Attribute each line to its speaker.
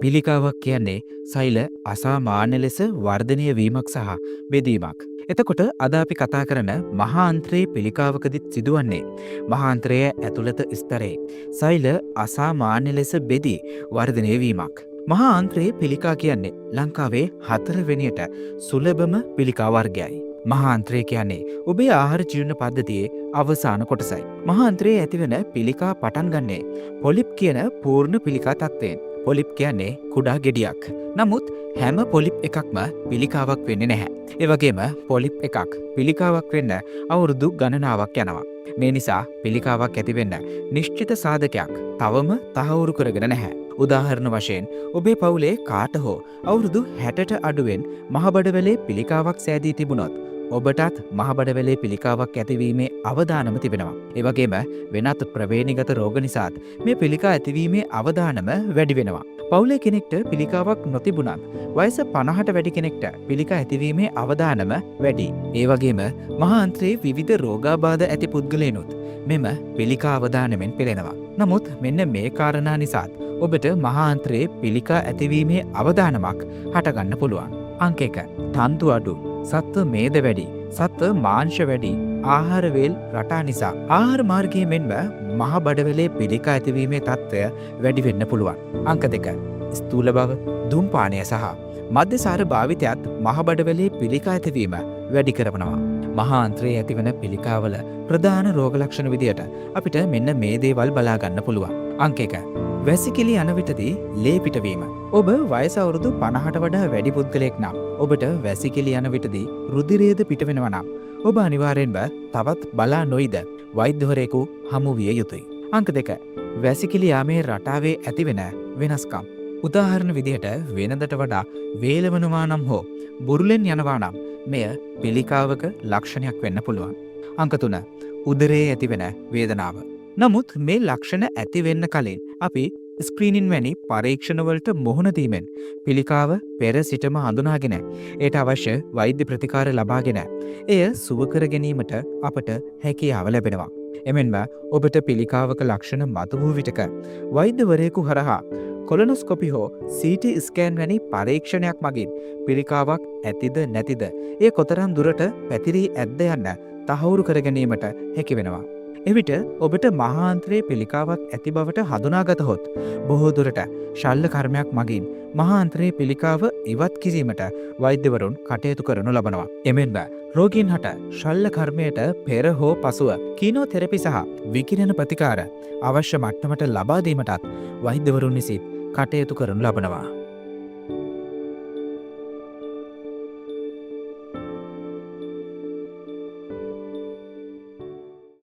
Speaker 1: පිළිකාවක් කියන්නේ සෛල අසාමාන්‍ය ලෙස වර්ධනය වීමක් සහ බෙදීමක්. එතකොට අද අපි කතා කරන මහාන්ත්‍රයේ පිළිකාවකදිත් සිදුවන්නේ මහාන්ත්‍රය ඇතුළත ස්තරයේ සෛල අසාමාන්‍ය ලෙස බෙදී වර්ධනය වීමක්. මහාන්ත්‍රයේ පිළිකා කියන්නේ ලංකාවේ 4 වෙනියට සුලභම පිළිකා වර්ගයයි. මහාන්ත්‍රය කියන්නේ ඔබේ ආහාර ජීවන පද්ධතියේ අවසාන කොටසයි. මහාන්ත්‍රයේ ඇතිවන පිළිකා පටන් ගන්නේ පොලිප් කියන පූර්ණ පිළිකා තත්ත්වයෙන්. පොලිප් කියන්නේ කුඩා ගෙඩියක්. නමුත් හැම පොලිප් එකක්ම පිළිකාවක් වෙන්නේ නැහැ. ඒ වගේම පොලිප් එකක් පිළිකාවක් වෙන්න අවුරුදු ගණනාවක් යනවා. මේ නිසා පිළිකාවක් ඇතිවෙන්න නිශ්චිත සාධකයක් තවම තහවුරු කරගෙන නැහැ. උදාහරණ වශයෙන් ඔබේ පවුලේ කාට හෝ අවුරුදු 60ට අඩුවෙන් මහබඩවැලේ පිළිකාවක් සෑදී තිබුණොත් ඔබටත් මහබඩවැලේ පිළිකාවක් ඇතිවීමේ අවදානම තිබෙනවා. ඒ වගේම වෙනත් ප්‍රවේණිගත රෝග නිසාත් මේ පිළිකා ඇතිවීමේ අවදානම වැඩි වෙනවා. පවුලේ කෙනෙක්ට පිළිකාවක් නොතිබුණත් වයස 50ට වැඩි කෙනෙක්ට පිළිකා ඇතිවීමේ අවදානම වැඩි. ඒ වගේම මහාන්ත්‍රයේ විවිධ රෝගාබාධ ඇති පුද්ගලයනුත් මෙම පිළිකා අවදානමෙන් පෙළෙනවා. නමුත් මෙන්න මේ කාරණා නිසාත් ඔබට මහාන්ත්‍රයේ පිළිකා ඇතිවීමේ අවදානමක් හටගන්න පුළුවන්. අංක 1. තන්තු අඩු, සත්ව මේද වැඩි, සත්ව මාංශ වැඩි, ආහාර වේල් රටා නිසා. ආහාර මාර්ගයේ මෙන්ම මහ බඩවැලේ පිළිකා ඇතිවීමේ තත්ත්වය වැඩි වෙන්න පුළුවන්. අංක 2. ස්ථූල බව, දුම්පානය සහ මධ්‍යසාර භාවිතයත් මහ බඩවැලේ පිළිකා ඇතිවීම වැඩි කරනවා. මහාන්ත්‍රයේ ඇතිවන පිළිකාවල ප්‍රධාන රෝග ලක්ෂණ විදියට අපිට මෙන්න මේ දේවල් බලා ගන්න පුළුවන්. අංක 1. වැසිකිලි යන විටදී ලේ පිටවීම. ඔබ වයස අවුරුදු 50ට වඩා වැඩි පුද්ගලයෙක් නම් ඔබට වැසිකිලි යන විටදී රුධිරයද පිටවෙනවා නම් ඔබ අනිවාර්යෙන්ම තවත් බලා නොයිද වෛද්‍යවරයෙකු හමු විය යුතුයි. අංක 2. වැසිකිලි යාමේ රටාවේ ඇතිවෙන වෙනස්කම්. උදාහරණ විදිහට වෙනදට වඩා වේලවනවා නම් හෝ බුරුලෙන් යනවා නම් මෙය පිළිකාවක ලක්ෂණයක් වෙන්න පුළුවන්. අංක 3. උදරයේ ඇතිවෙන වේදනාව. නමුත් මේ ලක්ෂණ ඇති වෙන්න කලින් අපි ස්ක්‍රීනින් වැනි පරීක්ෂණවලට මුහුණ දීමෙන් පිළිකාව පෙර සිටම හඳුනාගෙන ඒට අවශ්‍ය වෛද්‍ය ප්‍රතිකාර ලබාගෙන එය සුව කර ගැනීමට අපට හැකියාව ලැබෙනවා. එමෙන්ම ඔබට පිළිකාවක ලක්ෂණ මතුවූ විටක වෛද්‍යවරයෙකු හරහා කොලොනොස්කොපි හෝ CT ස්කෑන් වැනි පරීක්ෂණයක් මගින් පිළිකාවක් ඇතිද නැතිද එය කොතරම් දුරට පැතිරී ඇද්ද යන්න තහවුරු කර ගැනීමට හැකි වෙනවා. එවිට ඔබට මහාන්ත්‍රයේ පිළිකාවක් ඇති බවට හඳුනාගතහොත් බොහෝ දුරට ශල්‍ය කර්මයක් මගින් මහාන්ත්‍රයේ පිළිකාව ඉවත් කිරීමට වෛද්‍යවරුන් කටයුතු කරනු ලබනවා. එමෙන්ම රෝගීන් හට ශල්‍ය කර්මයට පෙර හෝ පසුව කීනෝතෙරපි සහ විකිරණ ප්‍රතිකාර අවශ්‍ය මට්ටමට ලබා දීමටත් වෛද්‍යවරුන් විසින් කටයුතු කරනු ලබනවා.